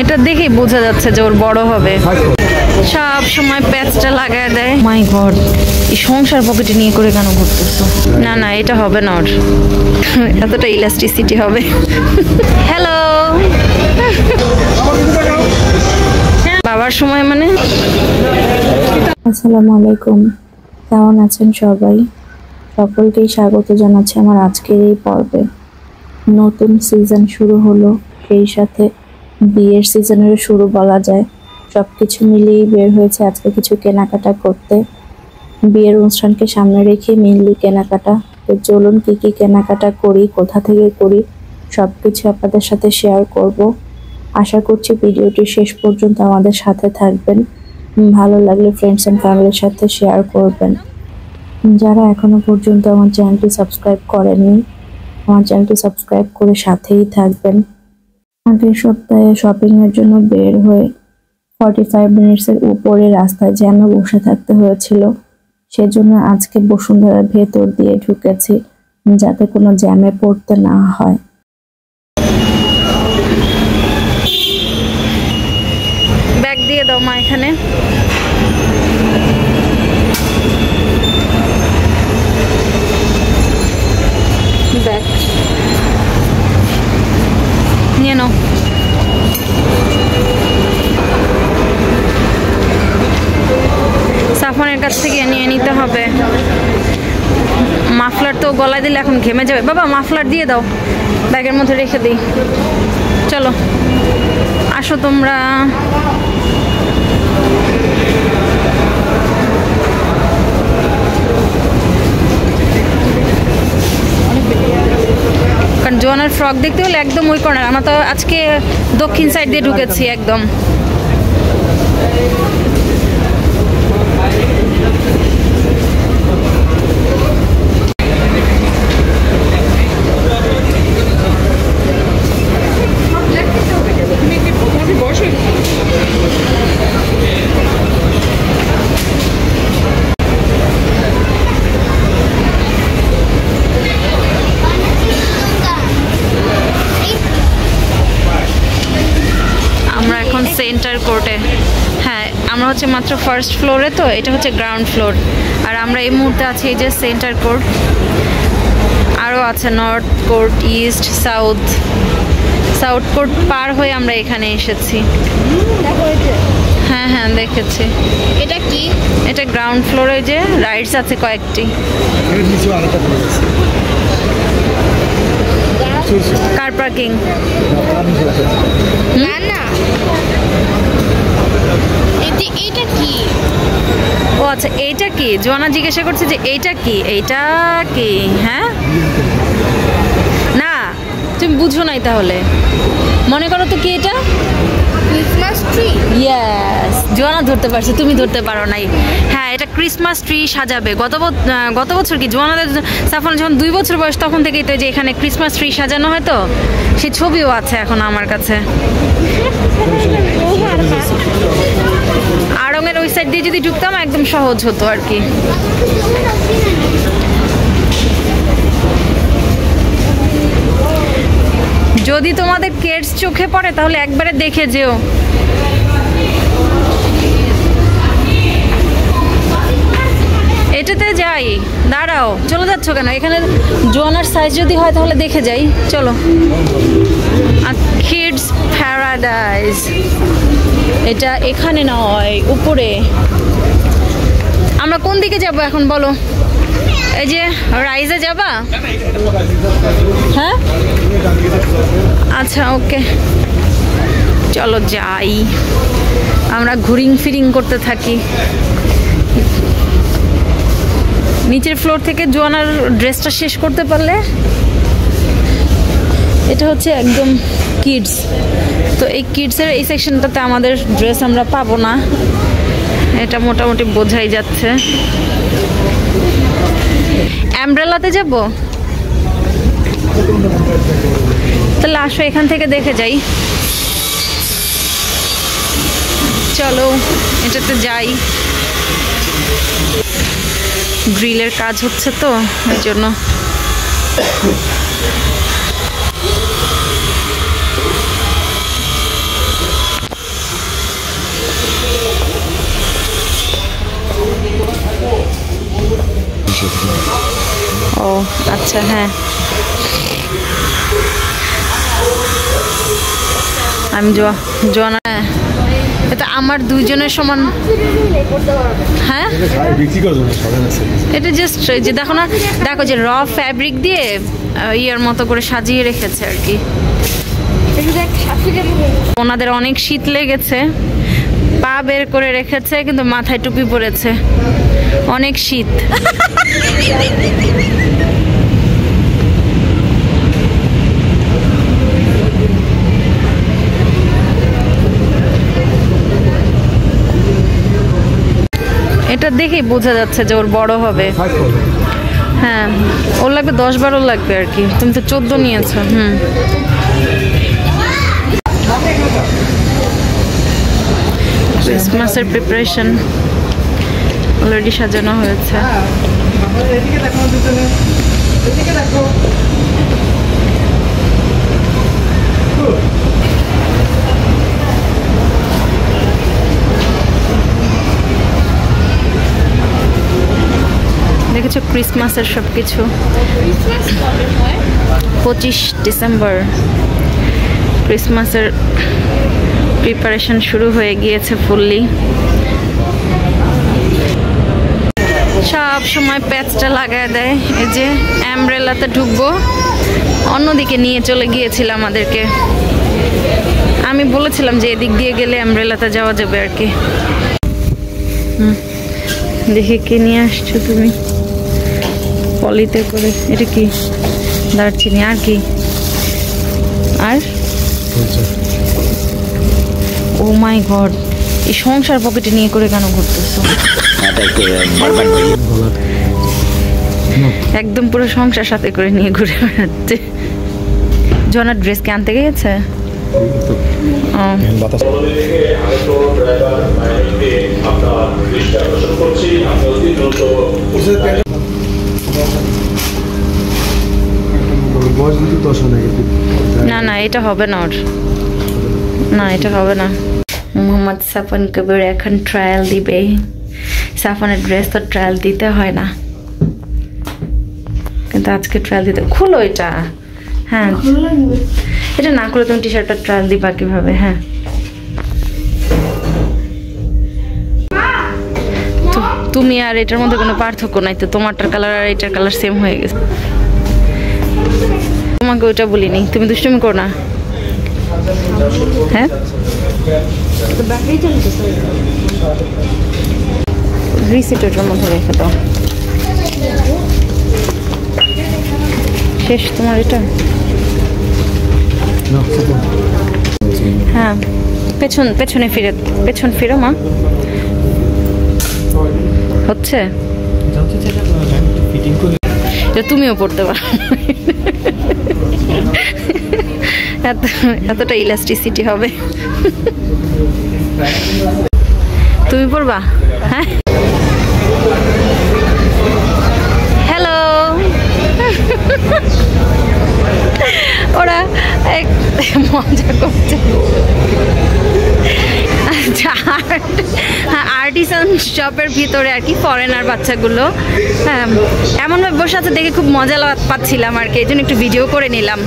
এটা দেখেই বোঝা যাচ্ছে যে ওর বড় হবে। সব সময় প্যাচটা লাগায় দেয়। মাই গড, এই সংসার পকেটে নিয়ে করে কেন ঘুরতেছো? না না, এটা হবে না ওর, এতটা ইলাস্টিসিটি হবে। হ্যালো, বাবার সময় মানে। আসসালামু আলাইকুম, কেমন আছেন সবাই? সকলকেই স্বাগত জানাচ্ছি আমার আজকের এই পর্বে। নতুন সিজন শুরু হলো, সেই সাথে বিয়ের সিজনের শুরু বলা যায়। সবকিছু মিলিয়েই বের হয়েছে আজকে কিছু কেনাকাটা করতে। বিয়ের অনুষ্ঠানকে সামনে রেখে মেইনলি কেনাকাটা। তো চলুন কি কি কেনাকাটা করি, কোথা থেকে করি, সবকিছু আপনাদের সাথে শেয়ার করব। আশা করছি ভিডিওটি শেষ পর্যন্ত আমাদের সাথে থাকবেন। ভালো লাগলে ফ্রেন্ডস এন্ড ফ্যামিলির সাথে শেয়ার করবেন। যারা এখনো পর্যন্ত আমার চ্যানেলটি সাবস্ক্রাইব করেননি, আমার চ্যানেলটি সাবস্ক্রাইব করে সাথেই থাকবেন। আগের সপ্তাহে শপিং এর জন্য বের হয়ে 45 মিনিটসের উপরে রাস্তায় জ্যামে বসে থাকতে হয়েছিল। সেজন্য আজকে বসুন্ধরার ভেতর দিয়ে ঢুকেছি যাতে কোনো জ্যামে পড়তে না হয়। ব্যাগ দিয়ে দাও মা, এখানে ব্যাগ নিয়ে নাও। সাফনের কাছ থেকে নিয়ে নিতে হবে। মাফলার তো গলায় দিলে এখন ঘেমে যাবে। বাবা মাফলার দিয়ে দাও, ব্যাগের মধ্যে রেখে দিই। চলো আসো তোমরা। কারণ জোয়ানের ফ্রক দেখতে হলে একদম ওই কর্নার। আমরা তো আজকে দক্ষিণ সাইড দিয়ে ঢুকেছি একদম। সেন্টার কোর্টে। হ্যাঁ, আমরা হচ্ছে মাত্র ফার্স্ট ফ্লোরে, তো এটা হচ্ছে গ্রাউন্ড ফ্লোর। আর আমরা এই মুহূর্তে আছি এই যে সেন্টার কোর্ট। আরও আছে north court, east, south. South court পার হয়ে আমরা এখানে এসেছি। হ্যাঁ হ্যাঁ দেখেছি। এটা কি? এটা গ্রাউন্ড ফ্লোরে যে রাইডস আছে কয়েকটি। Car parking? না না, এটা কি? ও আচ্ছা, এইটা কি? জোয়ানা জিজ্ঞাসা করছে যে এইটা কি, এইটা কি? হ্যাঁ না, তুমি বুঝো নাই তাহলে। মনে করো তো কি এটা? Christmas tree. ইয়েস, জোয়ানা ধরতে পারছে, তুমি ধরতে পারো নাই। হ্যাঁ, এটা ক্রিসমাস ট্রি সাজাবে। গত বছর কি জোয়ানাদের সাফন যখন 2 বছর বয়স তখন থেকেই তো যে এখানে ক্রিসমাস ট্রি সাজানো হয়, তো সেই ছবিও আছে এখন আমার কাছে। আড়ংয়ের ওই সাইড দিয়ে যদি ঢুকতাম একদম সহজ হতো আর কি। যদি তোমাদের কেডস চোখে পড়ে তাহলে একবারে দেখে যেও। এটাতে যাই, দাঁড়াও, চলে যাচ্ছ কেন? এখানে জোয়ানার সাইজ যদি হয় তাহলে দেখে যাই, চলো। আর কিডস প্যারাডাইস এটা এখানে নয়, উপরে। আমরা কোন দিকে যাব এখন বলো? এই যে রাইজে যাবা? হ্যাঁ আচ্ছা, ওকে, চলো যাই। আমরা ঘুরিং ফিরিং করতে থাকি। নিচের ফ্লোর থেকে জোয়ানার ড্রেসটা শেষ করতে পারলে। এটা হচ্ছে একদম কিডস, তো এই কিডসের এই সেকশনটাতে আমাদের ড্রেস আমরা পাবো না, এটা মোটামুটি বোঝাই যাচ্ছে। অ্যামব্রেলাতে যাব? তাহলে আসো এখান থেকে দেখে যাই। চলো এটাতে যাই। গ্রিলের কাজ হচ্ছে তো এই জন্য। আচ্ছা হ্যাঁ, আমি জোয়ানা। এটা আমার দুইজনের সমান। হ্যাঁ এটা জাস্ট যে দেখো না, দেখো যে র ফ্যাব্রিক দিয়ে ইয়ার মতো করে সাজিয়ে রেখেছে আর কি। ওনাদের অনেক শীত লেগেছে, পা বের করে রেখেছে কিন্তু মাথায় টুপি পরেছে, অনেক শীত। এটা দেখেই বোঝা যাচ্ছে যে ওর বড় হবে। হ্যাঁ ওর লাগবে 10-12 লাগবে আর কি, তুমি তো 14 নিয়েছো। ক্রিসমাসের প্রিপারেশন অলরেডি সাজানো হয়েছে। দেখেছো ক্রিসমাসের সবকিছু। 25 ডিসেম্বর ক্রিসমাসের প্রিপারেশন শুরু হয়ে গিয়েছে ফুললি। সব সময় প্যাচটা লাগায় দেয়। এই যে অ্যামব্রেলাতে ঢুকবো, অন্যদিকে নিয়ে চলে গিয়েছিল আমাদেরকে। আমি বলেছিলাম যে এদিক দিয়ে গেলে অ্যামব্রেলাতে যাওয়া যাবে আর কি। দেখে কে নিয়ে আসছো তুমি পলিতে করে? এটা কি? দারচিনি। আর কি? আর ও মাই গড, এই সংসার পকেটে নিয়ে করে কেন ঘুরতেছো? একদম পুরো সংসার সাথে করে নিয়ে ঘুরে বেড়াচ্ছে। জনার ড্রেস কে আনতে গেছে? না না এটা হবে না, ওর না এটা হবে না। মোহাম্মদ সাফন কবির এখন ট্রায়াল দিবে। সাফনের ড্রেস তো ট্রায়াল দিতে হয় না, কিন্তু আজকে ট্রায়াল দিতে। খুলো এটা। হ্যাঁ এটা না খুলে তুমি টি শার্টটা ট্রায়াল দিবা কিভাবে? হ্যাঁ তুমি আর এটার মধ্যে কোনো পার্থক্য নাই তো, তোমারটার কালার আর এটার কালার সেম হয়ে গেছে। তোমাকে ওইটা বলিনি, তুমি দুষ্টুমি করো না। হ্যাঁ রিসিট ওটার মধ্যে রেখে দাও। শেষ তোমার এটা? হ্যাঁ পেছনে পেছন ফিরো মা। হচ্ছে তুমিও পড়তে পারো। এতটা ইলাস্টিসিটি হবে। তুমি পড়বা? হ্যাঁ হ্যালো। ওরা মজা করছে। আর্টিসান শপের ভিতরে আর কি ফরেনার বাচ্চাগুলো হ্যাঁ এমনভাবে বসে আছে দেখে খুব মজা পাচ্ছিলাম আর কি, এই জন্য একটু ভিডিও করে নিলাম।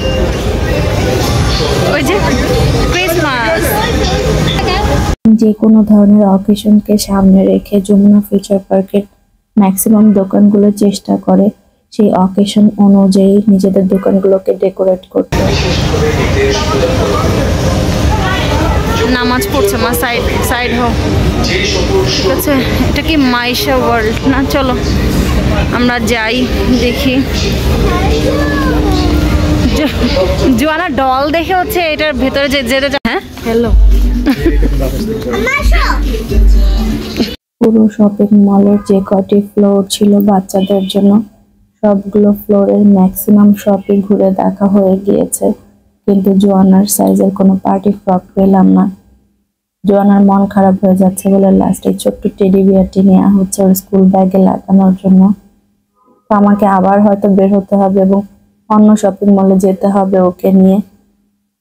ওই যে ক্রিসমাস। যে কোনো ধরনের অকেশনকে সামনে রেখে যমুনা ফিউচার পার্কের ম্যাক্সিমাম দোকানগুলো চেষ্টা করে সেই অকেশন অনুযায়ী নিজেদের দোকানগুলোকে ডেকোরেট করতে। নামাজ পড়ছে মা, সাইড হোক। ঠিক আছে, এটা কি মাইশা ওয়ার্ল্ড না? চলো আমরা যাই দেখি। জোয়ানা ডল দেখে হচ্ছে এটার ভেতরে যেতে। হ্যাঁ হ্যালো। পুরো শপিং মলের যে কটি ফ্লোর ছিল বাচ্চাদের জন্য সবগুলো ফ্লোরের ম্যাক্সিমাম শপই ঘুরে দেখা হয়ে গিয়েছে, কিন্তু জোয়ানার সাইজের কোনো পার্টি ফ্রক পেলাম না। জোয়ানার মন খারাপ হয়ে যাচ্ছে বলে লাস্টে ছোট্ট টেডি বিয়ারটি নেওয়া হচ্ছে ওর স্কুল ব্যাগে লাগানোর জন্য। তো আমাকে আবার হয়তো বের হতে হবে এবং অন্য শপিং মলে যেতে হবে ওকে নিয়ে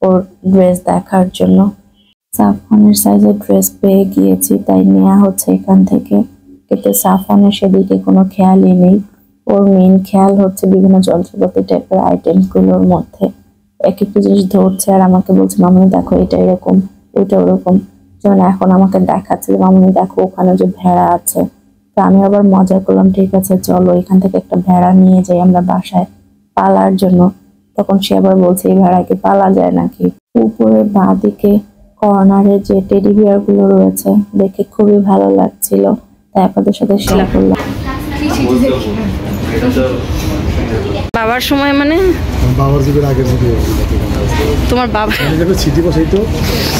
ওর ড্রেস দেখার জন্য। সাফনের সাইজের ড্রেস পেয়ে গিয়েছি তাই নেওয়া হচ্ছে এখান থেকে, কিন্তু সাফনের সেদিকে কোনো খেয়ালই নেই। ওর মেইন খেয়াল হচ্ছে বিভিন্ন যন্ত্রপাতি টাইপের আইটেমসগুলোর মধ্যে এক একটা জিনিস ধরছে আর আমাকে বলছে মামুনি দেখো এটা এরকম ওইটা ওরকম। যেমন এখন আমাকে দেখাচ্ছে যে মামুনি দেখো ওখানে যে ভেড়া আছে। তো আমি আবার মজা করলাম ঠিক আছে চলো এখান থেকে একটা ভেড়া নিয়ে যাই আমরা বাসায় পালার জন্য। তখন সে আবার বলছে এই ভেড়াকে পালা যায় নাকি। উপরে বাঁ দিকে কর্নারে যে টেডি বিয়ার গুলো রয়েছে দেখে খুবই ভালো লাগছিল, তাই আপনাদের সাথে শেয়ার করলাম। বাবার সময় মানে বাবার যুগের আগের যুগে তোমার বাবা ছিটি বসাইতো,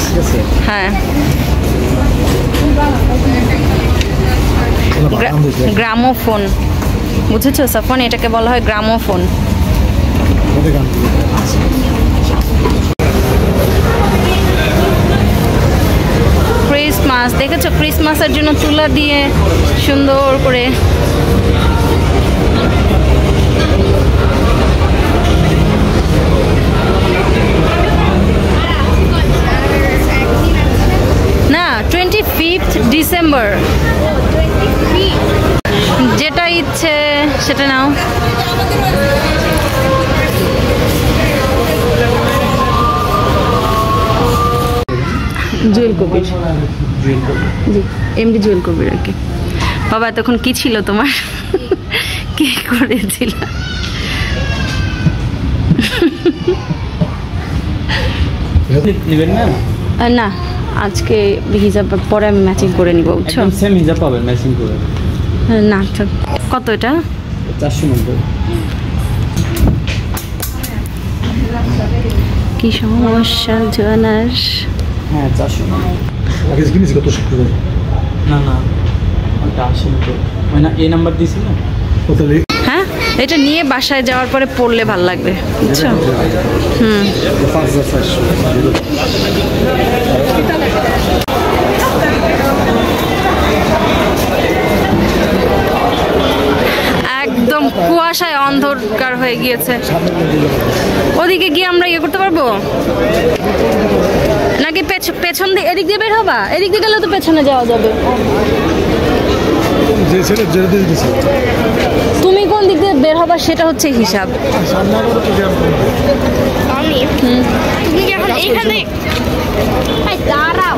ঠিক আছে? হ্যাঁ গ্রামোফোন, বুঝেছো সাফন, এটাকে বলা হয় গ্রামোফোন। ক্রিসমাস দেখেছো, ক্রিসমাসের জন্য তুলা দিয়ে সুন্দর করে না 25 ডিসেম্বর, যেটা ইচ্ছে সেটা নাও। জুয়েল কবির, জি এমডি জুয়েল কবির আর কি। বাবা তখন কি ছিল তোমার, কি করেছিল? না আজকে হিজাব পরে আমি ম্যাচিং করে নিব, বুঝছো? সেম হিজাব পাবেন ম্যাচিং করে। না কত এটা? 490। কি সমস্যা জোয়ানার? হ্যাঁ 490। আগে কিনেছি কত শুক্রবার? না না ওটা আসেনি তো, ওই না এই নাম্বার দিয়েছি না। হ্যাঁ এটা নিয়ে বাসায় যাওয়ার পরে পড়লে ভালো লাগবে, বুঝছো? হুম 5400। একদম কুয়াশায় অন্ধকার হয়ে গিয়েছে। ওদিকে গিয়ে আমরা ইয়ে করতে পারবো নাকি পেছন দিয়ে এদিক দিয়ে বের হবা? এদিক দিয়ে গেলে তো পেছনে যাওয়া যাবে। তুমি কোন দিক দিয়ে বের হবা সেটা হচ্ছে হিসাব। তুমি যখন এখানে দাঁড়াও